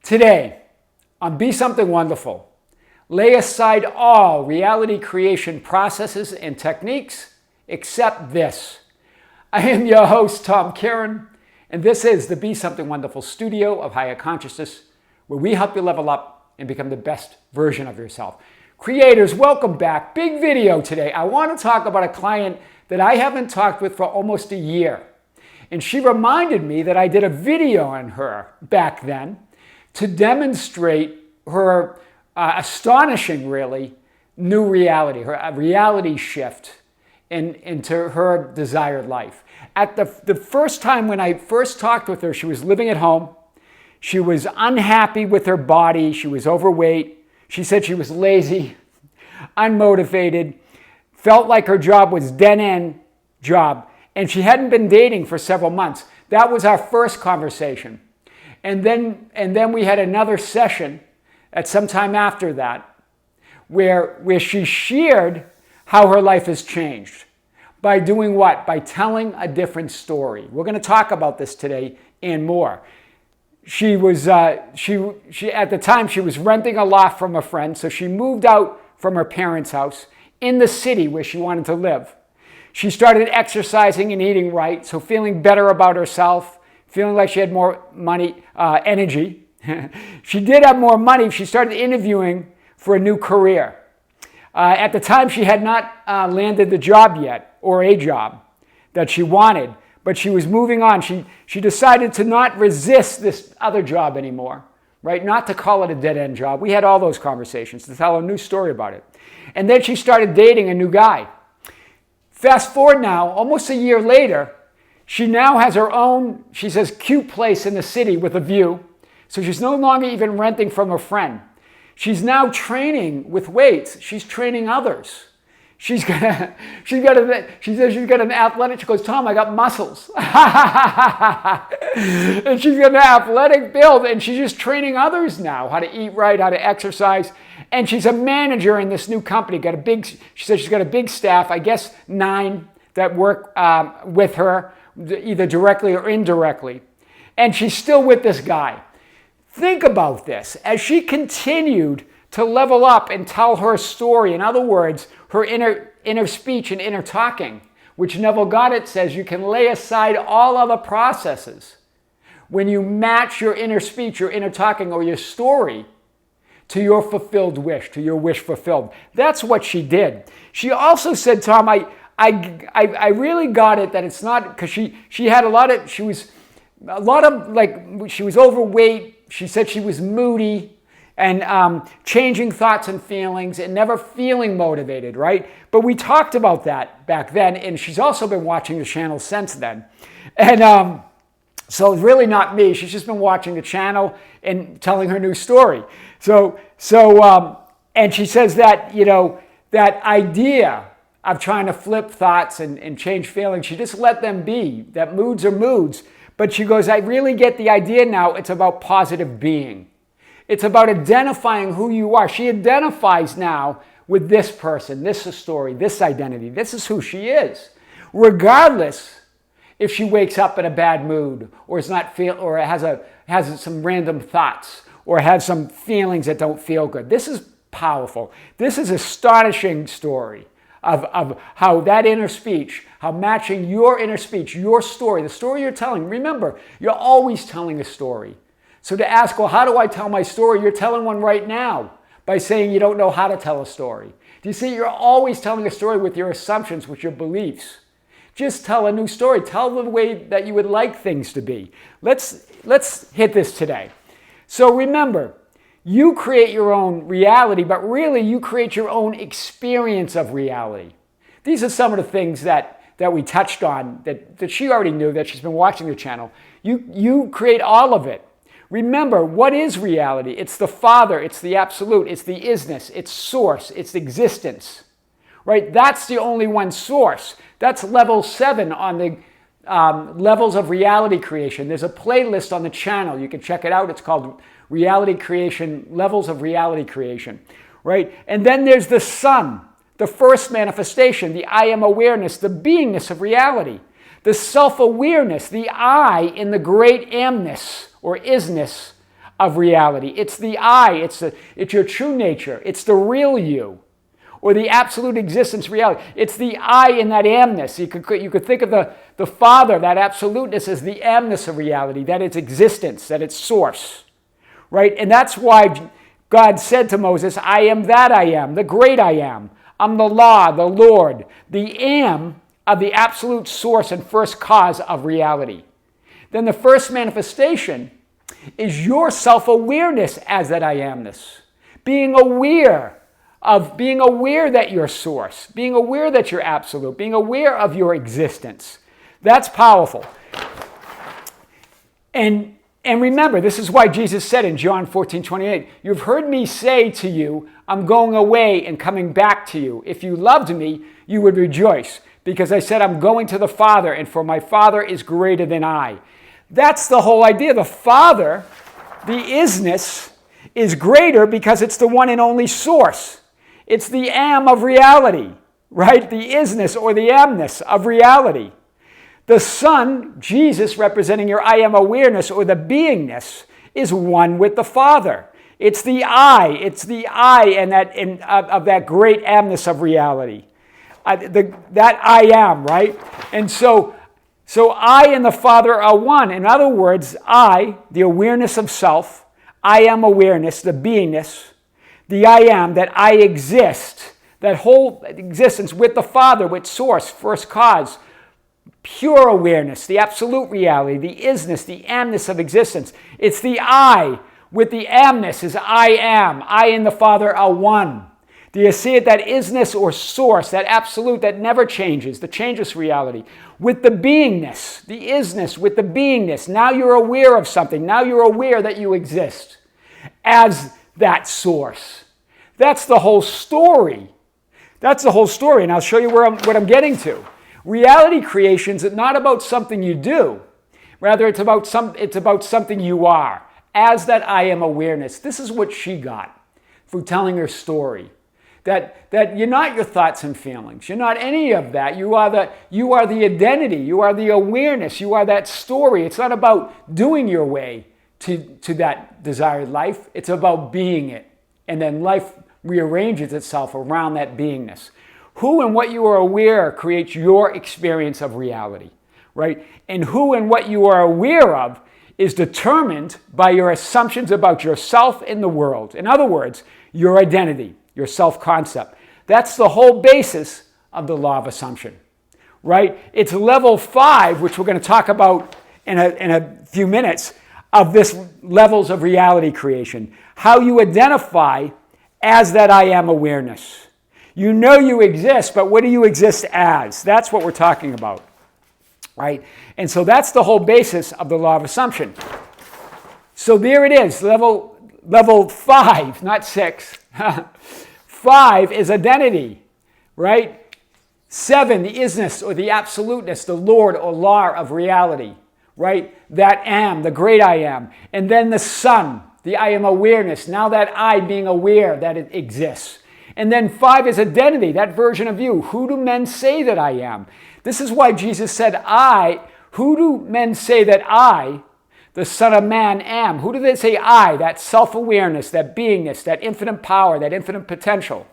Today, on Be Something Wonderful, lay aside all reality creation processes and techniques except this. I am your host, Tom Kearin, and this is the Be Something Wonderful studio of higher consciousness, where we help you level up and become the best version of yourself. Creators, welcome back. Big video today. I want to talk about a client that I haven't talked with for almost a year. And she reminded me that I did a video on her back then to demonstrate her astonishing, really, new reality, her reality shift into her desired life. At the first time when I first talked with her, she was living at home. She was unhappy with her body. She was overweight. She said she was lazy, unmotivated, felt like her job was dead-end job, and she hadn't been dating for several months. That was our first conversation. And then we had another session at some time after that where she shared how her life has changed. By doing what? By telling a different story. We're going to talk about this today and more. She was at the time she was renting a loft from a friend, so she moved out from her parents' house in the city where she wanted to live. She started exercising and eating right, so feeling better about herself, feeling like she had more money, energy. She did have more money. She started interviewing for a new career. At the time, she had not landed the job yet, or a job that she wanted, but she was moving on. She decided to not resist this other job anymore, right? Not to call it a dead-end job. We had all those conversations to tell a new story about it. And then she started dating a new guy. Fast forward now, almost a year later, she now has her own, she says, cute place in the city with a view. So she's no longer even renting from a friend. She's now training with weights. She's training others. She says she's got an athletic, she goes, Tom, I got muscles. And she's got an athletic build, and she's just training others now, how to eat right, how to exercise. And she's a manager in this new company. She says she's got a big staff, I guess 9 that work with her, either directly or indirectly. And she's still with this guy. Think about this. As she continued to level up and tell her story, in other words, her inner speech and inner talking, which Neville Goddard says you can lay aside all other processes when you match your inner speech, your inner talking, or your story to your fulfilled wish, to your wish fulfilled. That's what she did. She also said, Tom, I really got it that it's not, because she had she was overweight. She said she was moody and changing thoughts and feelings and never feeling motivated, right? But we talked about that back then, and she's also been watching the channel since then. And so it's really not me. She's just been watching the channel and telling her new story. And she says that, that idea of trying to flip thoughts and change feelings, she just let them be, that moods are moods. But she goes, I really get the idea now. It's about positive being. It's about identifying who you are. She identifies now with this person, this story, this identity. This is who she is. Regardless if she wakes up in a bad mood or is not or has some random thoughts or has some feelings that don't feel good. This is powerful. This is an astonishing story of how that inner speech, how matching your inner speech, your story, the story you're telling. Remember, you're always telling a story. So to ask, well, how do I tell my story? You're telling one right now by saying you don't know how to tell a story. Do you see? You're always telling a story with your assumptions, with your beliefs. Just tell a new story. Tell the way that you would like things to be. Let's hit this today. So remember, you create your own reality, but really you create your own experience of reality. These are some of the things that we touched on that she already knew, that she's been watching the channel. You create all of it. Remember, what is reality? It's the Father, it's the Absolute, it's the isness, it's source, it's existence, right? That's the only one source. That's level 7 on the levels of reality creation. There's a playlist on the channel. You can check it out. It's called Reality Creation, Levels of Reality Creation, right? And then there's the Son, the first manifestation, the I am awareness, the beingness of reality. The self-awareness, the I in the great amness or isness of reality. It's the I, it's your true nature, it's the real you, or the absolute existence reality. It's the I in that amness. You could think of the Father, that absoluteness, as the amness of reality, that it's existence, that it's source, right? And that's why God said to Moses, I am that I am, the great I am. I'm the law, the Lord, the am of the absolute source and first cause of reality. Then the first manifestation is your self-awareness as that I amness. Being aware that you're source, being aware that you're absolute, being aware of your existence. That's powerful. And remember, this is why Jesus said in John 14:28, you've heard me say to you, I'm going away and coming back to you. If you loved me, you would rejoice, because I said I'm going to the Father, and for my Father is greater than I. That's the whole idea. The Father, the isness, is greater because it's the one and only source. It's the am of reality, right? The isness or the amness of reality. The Son, Jesus, representing your I am awareness or the beingness, is one with the Father. It's the I and of that great amness of reality. That I am, right? And so I and the Father are one. In other words, I, the awareness of self, I am awareness, the beingness, the I am, that I exist, that whole existence with the Father, with source, first cause, pure awareness, the absolute reality, the isness, the amness of existence. It's the I with the amness is I am. I and the Father are one. Do you see it? That isness or source, that absolute that never changes, the changeless reality. With the beingness, the isness with the beingness. Now you're aware of something. Now you're aware that you exist as that source. That's the whole story. That's the whole story. And I'll show you what I'm getting to. Reality creation is not about something you do. Rather, it's about something you are. As that I am awareness. This is what she got through telling her story. That you're not your thoughts and feelings. You're not any of that. You are the identity. You are the awareness. You are that story. It's not about doing your way to that desired life. It's about being it. And then life rearranges itself around that beingness. Who and what you are aware creates your experience of reality, right? And who and what you are aware of is determined by your assumptions about yourself and the world. In other words, your identity, your self-concept. That's the whole basis of the law of assumption, right? It's level 5, which we're going to talk about in a few minutes, of this levels of reality creation. How you identify as that I am awareness. You know you exist, but what do you exist as? That's what we're talking about, right? And so that's the whole basis of the law of assumption. So there it is, level 5, not 6. 5 is identity, right? 7, the isness or the absoluteness, the Lord or law of reality, right? That am, the great I am. And then the Son, the I am awareness. Now that I being aware that it exists. And then 5 is identity, that version of you. Who do men say that I am? This is why Jesus said, who do men say that I, the Son of Man, am? Who do they say I, that self-awareness, that beingness, that infinite power, that infinite potential?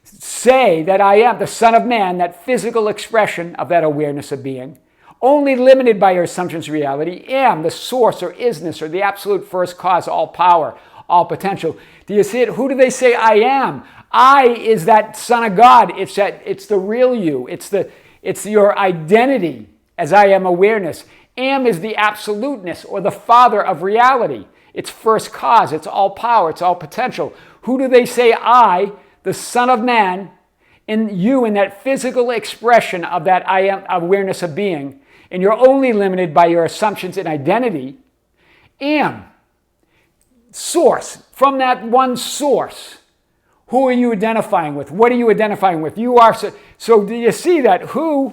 Say that I am the Son of Man, that physical expression of that awareness of being, only limited by your assumptions of reality, am the source or isness or the absolute first cause, all power, all potential. Do you see it? Who do they say I am? I is that Son of God. It's the real you. It's your identity as I am awareness. Am is the absoluteness or the Father of reality. It's first cause. It's all power. It's all potential. Who do they say I, the Son of Man, in you in that physical expression of that I am awareness of being, and you're only limited by your assumptions and identity, am. Source. From that one source. Who are you identifying with? What are you identifying with? You are. So do you see that? Who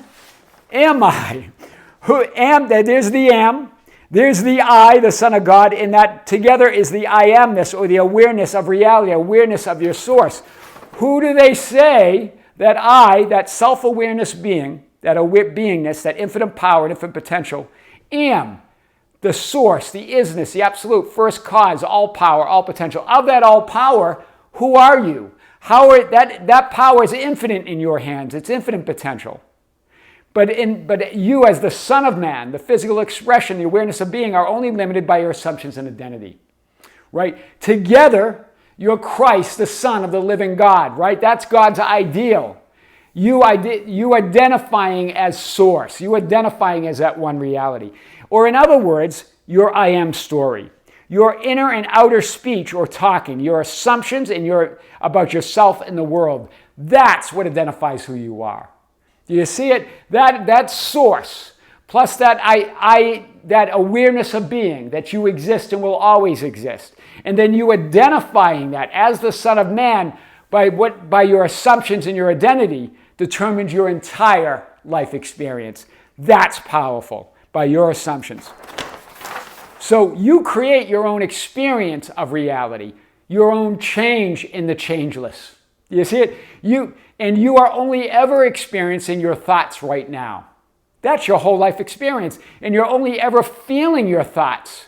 am I? Who am? There's the am. There's the I, the Son of God, and that together is the I amness or the awareness of reality, awareness of your source. Who do they say that I, that self-awareness being, that beingness, that infinite power and infinite potential, am? the source, the isness, the absolute first cause, all power, all potential. Of that all power, who are you? That power is infinite in your hands. It's infinite potential. But you as the Son of Man, the physical expression, the awareness of being, are only limited by your assumptions and identity. Right? Together, you're Christ, the Son of the living God. Right? That's God's ideal. You identifying as source. You identifying as that one reality. Or in other words, your I am story. Your inner and outer speech or talking, your assumptions and about yourself and the world. That's what identifies who you are. Do you see it? That source, plus that that awareness of being, that you exist and will always exist. And then you identifying that as the Son of Man by your assumptions and your identity determines your entire life experience. That's powerful, by your assumptions. So you create your own experience of reality, your own change in the changeless. You see it? You are only ever experiencing your thoughts right now. That's your whole life experience. And you're only ever feeling your thoughts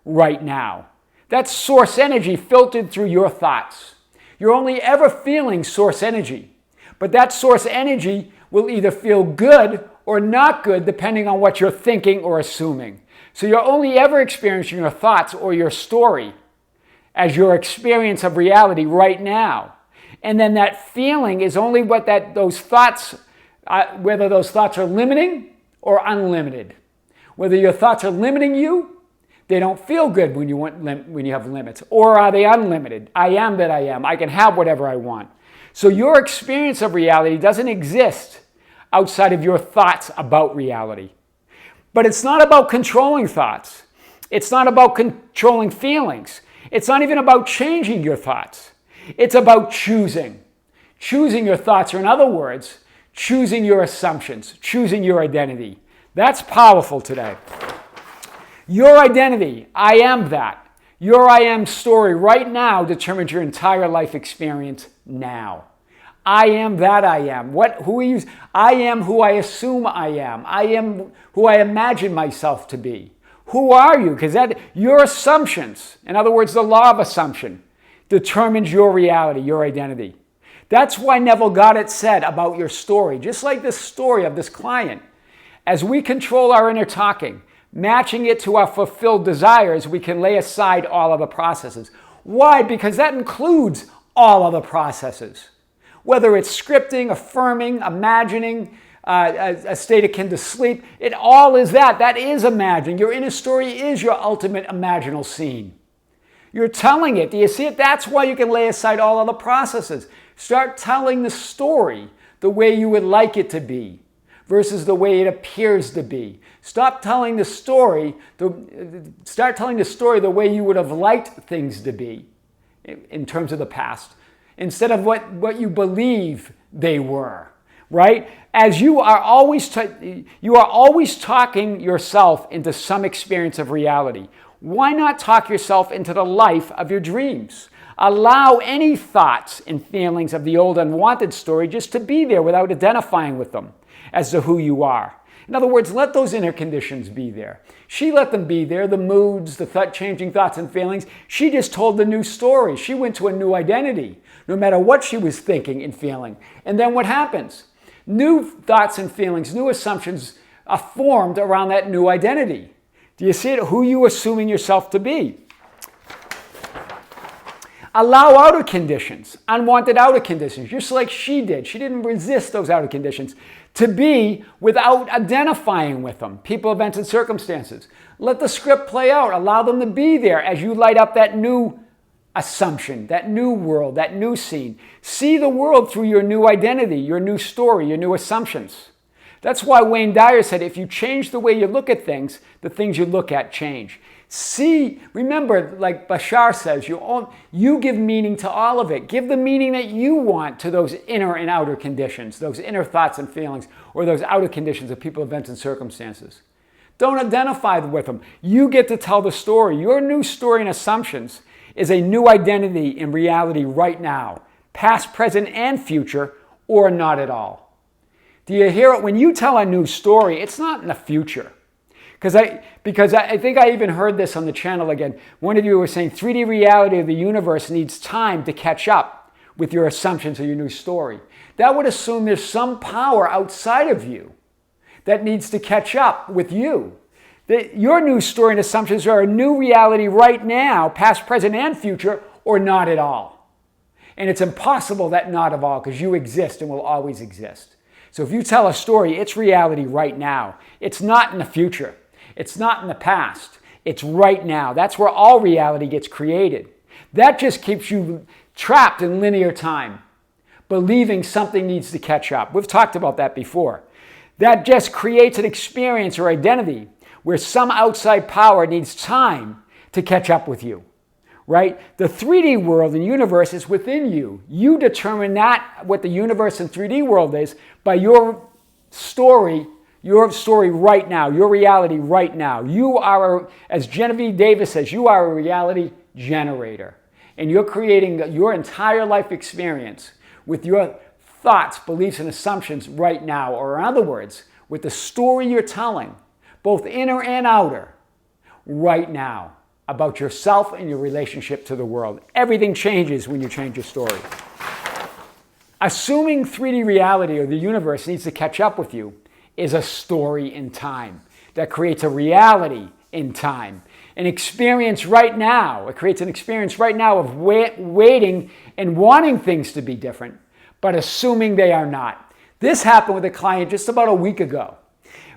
right now. That's source energy filtered through your thoughts. You're only ever feeling source energy. But that source energy will either feel good or not good depending on what you're thinking or assuming. So you're only ever experiencing your thoughts or your story as your experience of reality right now. And then that feeling is only what those thoughts, whether those thoughts are limiting or unlimited. Whether your thoughts are limiting you, they don't feel good when you have limits. Or are they unlimited? I am that I am. I can have whatever I want. So your experience of reality doesn't exist outside of your thoughts about reality. But it's not about controlling thoughts. It's not about controlling feelings. It's not even about changing your thoughts. It's about choosing. Choosing your thoughts, or in other words, choosing your assumptions, choosing your identity. That's powerful today. Your identity, I am that. Your I am story right now determines your entire life experience now. I am that I am. Who are you? I am who I assume I am. I am who I imagine myself to be. Who are you? Because your assumptions, in other words, the law of assumption, determines your reality, your identity. That's why Neville Goddard said about your story, just like this story of this client, as we control our inner talking, matching it to our fulfilled desires, we can lay aside all other processes. Why? Because that includes all other processes. Whether it's scripting, affirming, imagining, a state akin to sleep, it all is that. That is imagining. Your inner story is your ultimate imaginal scene. You're telling it. Do you see it? That's why you can lay aside all other processes. Start telling the story the way you would like it to be versus the way it appears to be. Start telling the story the way you would have liked things to be in terms of the past, instead of what you believe they were, right? As you are always talking yourself into some experience of reality. Why not talk yourself into the life of your dreams? Allow any thoughts and feelings of the old unwanted story just to be there without identifying with them as to who you are. In other words, let those inner conditions be there. She let them be there, the moods, the changing thoughts and feelings. She just told the new story. She went to a new identity, no matter what she was thinking and feeling. And then what happens? New thoughts and feelings, new assumptions are formed around that new identity. Do you see it? Who you assuming yourself to be? Allow outer conditions, unwanted outer conditions, just like she did. She didn't resist those outer conditions to be without identifying with them. People, events, and circumstances. Let the script play out. Allow them to be there as you light up that new assumption, that new world, that new scene. See the world through your new identity, your new story, your new assumptions. That's why Wayne Dyer said, if you change the way you look at things, the things you look at change. See, remember, like Bashar says, you give meaning to all of it. Give the meaning that you want to those inner and outer conditions, those inner thoughts and feelings, or those outer conditions of people, events, and circumstances. Don't identify with them. You get to tell the story. Your new story and assumptions is a new identity in reality right now, past, present, and future, or not at all. Do you hear it? When you tell a new story, it's not in the future. Because I think I even heard this on the channel again. One of you was saying 3D reality of the universe needs time to catch up with your assumptions of your new story. That would assume there's some power outside of you that needs to catch up with you. That your new story and assumptions are a new reality right now, past, present, and future, or not at all. And it's impossible that not at all, because you exist and will always exist. So if you tell a story, it's reality right now. It's not in the future. It's not in the past. It's right now. That's where all reality gets created. That just keeps you trapped in linear time, believing something needs to catch up. We've talked about that before. That just creates an experience or identity where some outside power needs time to catch up with you, right? The 3D world and universe is within you. You determine that, what the universe and 3D world is, by your story right now, your reality right now. You are, as Genevieve Davis says, you are a reality generator. And you're creating your entire life experience with your thoughts, beliefs, and assumptions right now. Or in other words, with the story you're telling, both inner and outer, right now, about yourself and your relationship to the world. Everything changes when you change your story. Assuming 3D reality or the universe needs to catch up with you is a story in time that creates a reality in time. An experience right now. It creates an experience right now of waiting and wanting things to be different, but assuming they are not. This happened with a client just about a week ago,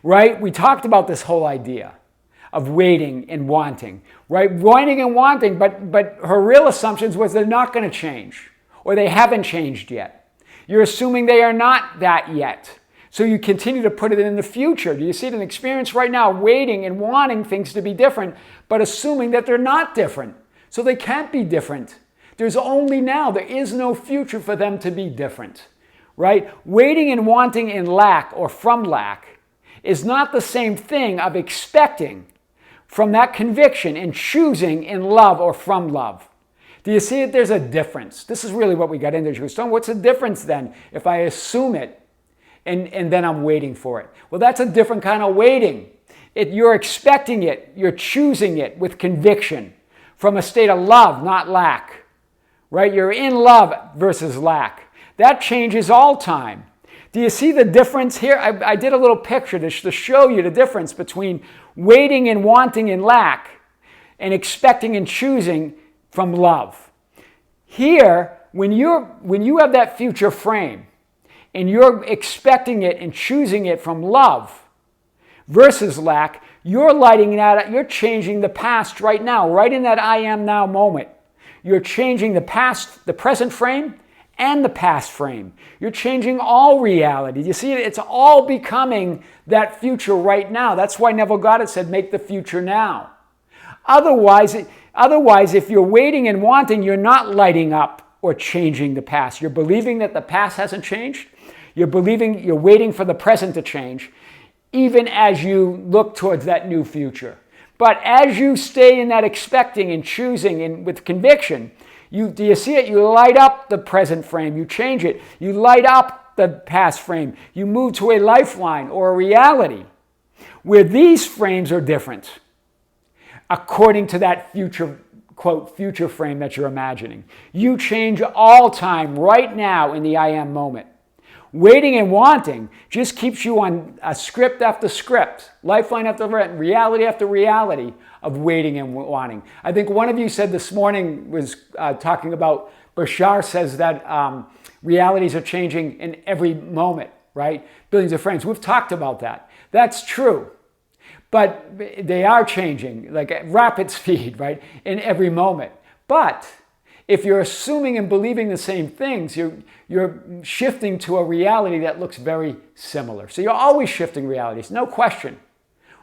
right? We talked about this whole idea of waiting and wanting, right? Wanting and wanting, but her real assumptions was they're not going to change, or they haven't changed yet. You're assuming they are not that yet. So you continue to put it in the future. Do you see it in experience right now, waiting and wanting things to be different, but assuming that they're not different. So they can't be different. There's only now. There is no future for them to be different, right? Waiting and wanting in lack or from lack is not the same thing of expecting from that conviction and choosing in love or from love. Do you see that there's a difference? This is really what we got into. She goes, Tom, what's the difference then if I assume it and then I'm waiting for it? Well, that's a different kind of waiting. You're expecting it. You're choosing it with conviction from a state of love, not lack, right? You're in love versus lack. That changes all time. Do you see the difference here? I did a little picture to show you the difference between waiting and wanting in lack and expecting and choosing from love. Here, when you have that future frame and you're expecting it and choosing it from love versus lack, you're lighting that, you're changing the past right now, right in that I am now moment. You're changing the past, the present frame, and the past frame. You're changing all reality. You see, it's all becoming that future right now. That's why Neville Goddard said, make the future now. Otherwise, if you're waiting and wanting, you're not lighting up or changing the past. You're believing that the past hasn't changed. You're waiting for the present to change, even as you look towards that new future. But as you stay in that expecting and choosing and with conviction, do you see it? You light up the present frame. You change it. You light up the past frame. You move to a lifeline or a reality where these frames are different according to that future, quote, future frame that you're imagining. You change all time right now in the I am moment. Waiting and wanting just keeps you on a script after script, lifeline after reality after reality of waiting and wanting. I think one of you said this morning was talking about, Bashar says that realities are changing in every moment, right? Billions of frames. We've talked about that. That's true. But they are changing, like at rapid speed, right? In every moment. But if you're assuming and believing the same things, you're shifting to a reality that looks very similar. So you're always shifting realities, no question.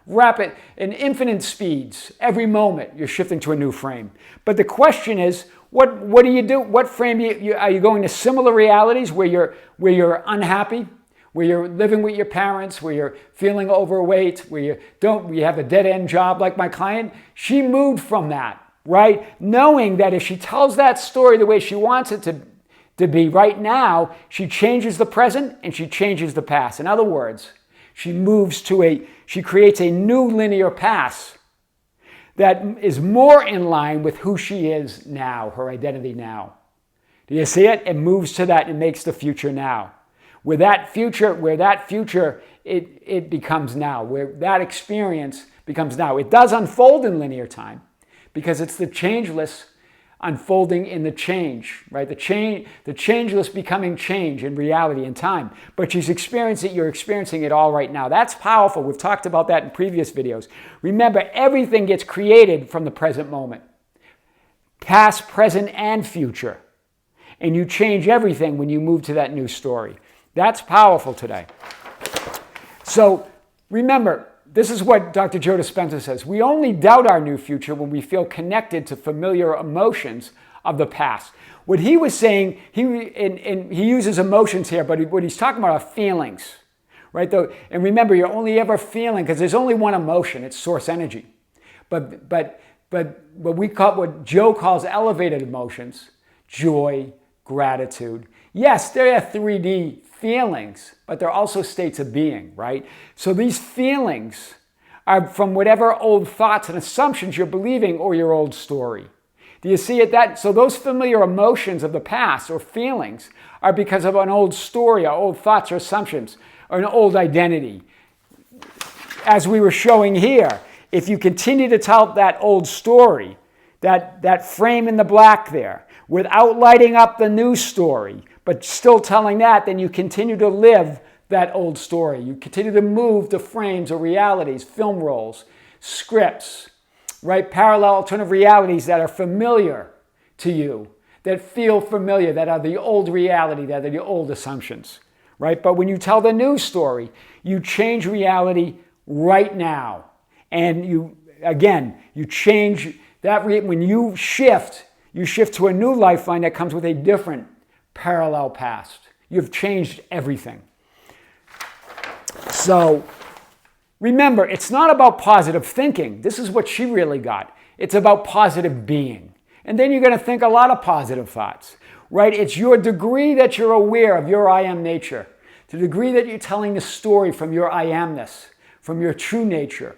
Rapid and infinite speeds, every moment you're shifting to a new frame. But the question is, what do you do? What frame are you going to similar realities where you're unhappy, where you're living with your parents, where you're feeling overweight, where you have a dead-end job like my client? She moved from that. Right? Knowing that if she tells that story the way she wants it to be right now, she changes the present and she changes the past. In other words, She creates a new linear path that is more in line with who she is now, her identity now. Do you see it? It moves to that and makes the future now. Where that future, it becomes now. Where that experience becomes now. It does unfold in linear time because it's the changeless unfolding in the change, right? The changeless becoming change in reality and time. But you're experiencing it all right now. That's powerful. We've talked about that in previous videos. Remember, everything gets created from the present moment. Past, present, and future. And you change everything when you move to that new story. That's powerful today. So remember, this is what Dr. Joe Dispenza says. We only doubt our new future when we feel connected to familiar emotions of the past. What he was saying, he uses emotions here, but what he's talking about are feelings, right? And remember, you're only ever feeling, because there's only one emotion, it's source energy. But what Joe calls elevated emotions, joy, gratitude. Yes, they are 3D feelings, but they're also states of being, right? So these feelings are from whatever old thoughts and assumptions you're believing or your old story. Do you see it? So those familiar emotions of the past or feelings are because of an old story or old thoughts or assumptions or an old identity. As we were showing here, if you continue to tell that old story, that frame in the black there, without lighting up the new story, but still telling that, then you continue to live that old story. You continue to move to frames or realities, film rolls, scripts, right? Parallel alternative realities that are familiar to you, that feel familiar, that are the old reality, that are the old assumptions, right? But when you tell the new story, you change reality right now. And you change that, when you shift to a new lifeline that comes with a different parallel past. You've changed everything. So remember, it's not about positive thinking. This is what she really got. It's about positive being. And then you're going to think a lot of positive thoughts, right? It's your degree that you're aware of your I am nature, the degree that you're telling the story from your I amness, from your true nature,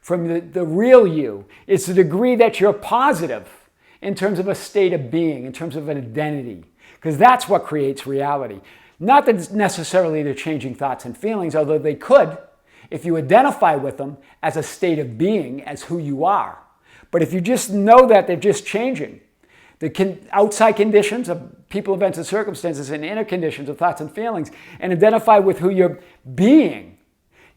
from the real you. It's the degree that you're positive in terms of a state of being, in terms of an identity. Because that's what creates reality. Not that necessarily they're changing thoughts and feelings, although they could if you identify with them as a state of being, as who you are. But if you just know that they're just changing, the outside conditions of people, events, and circumstances, and inner conditions of thoughts and feelings, and identify with who you're being,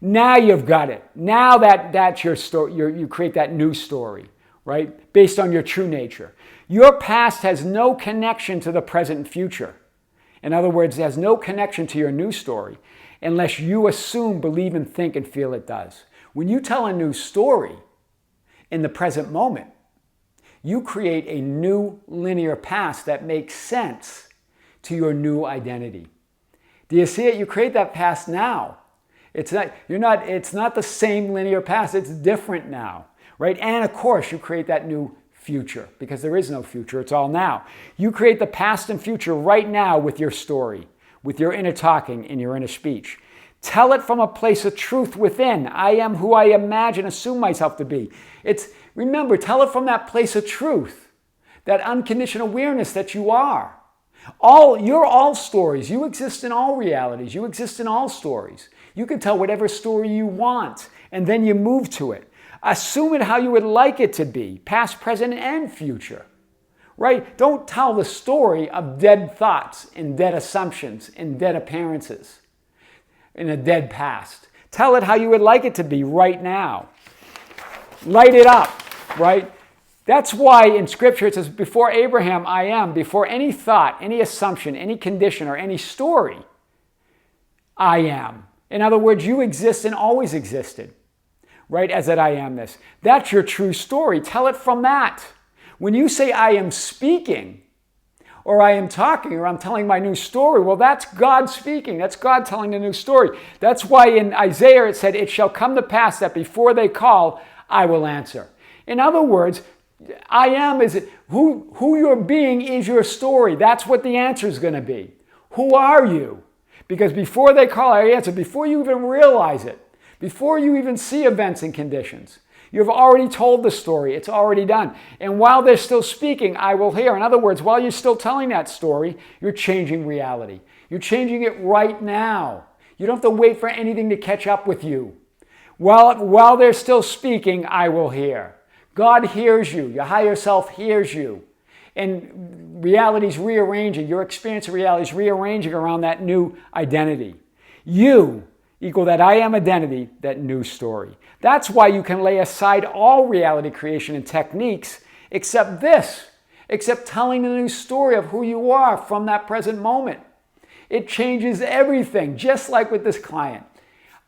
now you've got it. Now that's your story. You create that new story, right? Based on your true nature. Your past has no connection to the present and future. In other words, it has no connection to your new story unless you assume, believe, and think and feel it does. When you tell a new story in the present moment, you create a new linear past that makes sense to your new identity. Do you see it? You create that past now. It's not the same linear past. It's different now, right? And of course, you create that new future, because there is no future, it's all now. You create the past and future right now with your story, with your inner talking and your inner speech. Tell it from a place of truth within. I am who I imagine, assume myself to be. Remember, tell it from that place of truth, that unconditioned awareness that you are. You're all stories. You exist in all realities. You exist in all stories. You can tell whatever story you want, and then you move to it. Assume it how you would like it to be, past, present, and future, right? Don't tell the story of dead thoughts and dead assumptions and dead appearances in a dead past. Tell it how you would like it to be right now. Light it up, right? That's why in Scripture it says, before Abraham, I am. Before any thought, any assumption, any condition, or any story, I am. In other words, you exist and always existed. Right, as that I amness. That's your true story. Tell it from that. When you say I am speaking, or I am talking, or I'm telling my new story, well, that's God speaking. That's God telling the new story. That's why in Isaiah it said, it shall come to pass that before they call, I will answer. In other words, I am is who you're being is your story. That's what the answer is going to be. Who are you? Because before they call our answer, before you even realize it, before you even see events and conditions, you've already told the story. It's already done. And while they're still speaking, I will hear. In other words, while you're still telling that story, you're changing reality. You're changing it right now. You don't have to wait for anything to catch up with you. While they're still speaking, I will hear. God hears you. Your higher self hears you. And reality's rearranging. Your experience of reality is rearranging around that new identity. You equal that I am identity, that new story. That's why you can lay aside all reality creation and techniques except this, except telling the new story of who you are from that present moment. It changes everything, just like with this client.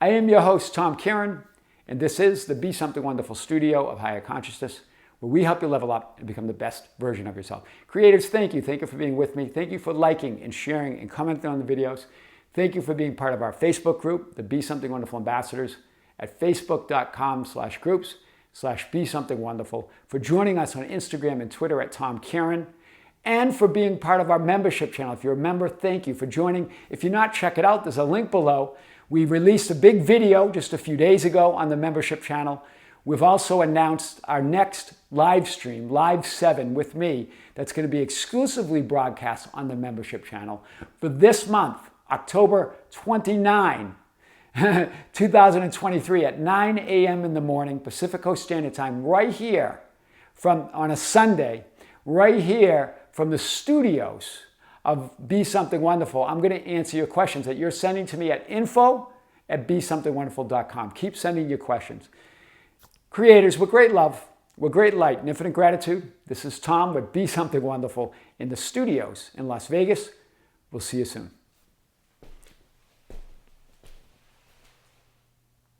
I am your host, Tom Kearin, and this is the Be Something Wonderful studio of higher consciousness, where we help you level up and become the best version of yourself. Creators, thank you. Thank you for being with me. Thank you for liking and sharing and commenting on the videos. Thank you for being part of our Facebook group, the Be Something Wonderful Ambassadors, at facebook.com/groups/Be Something Wonderful, for joining us on Instagram and Twitter at Tom Kearin, and for being part of our membership channel. If you're a member, thank you for joining. If you're not, check it out. There's a link below. We released a big video just a few days ago on the membership channel. We've also announced our next live stream, Live 7 with me, that's going to be exclusively broadcast on the membership channel for this month, October 29, 2023 at 9 a.m. in the morning, Pacific Coast Standard Time, right here on a Sunday, right here from the studios of Be Something Wonderful. I'm going to answer your questions that you're sending to me at info@besomethingwonderful.com. Keep sending your questions. Creators, with great love, with great light and infinite gratitude, this is Tom with Be Something Wonderful in the studios in Las Vegas. We'll see you soon.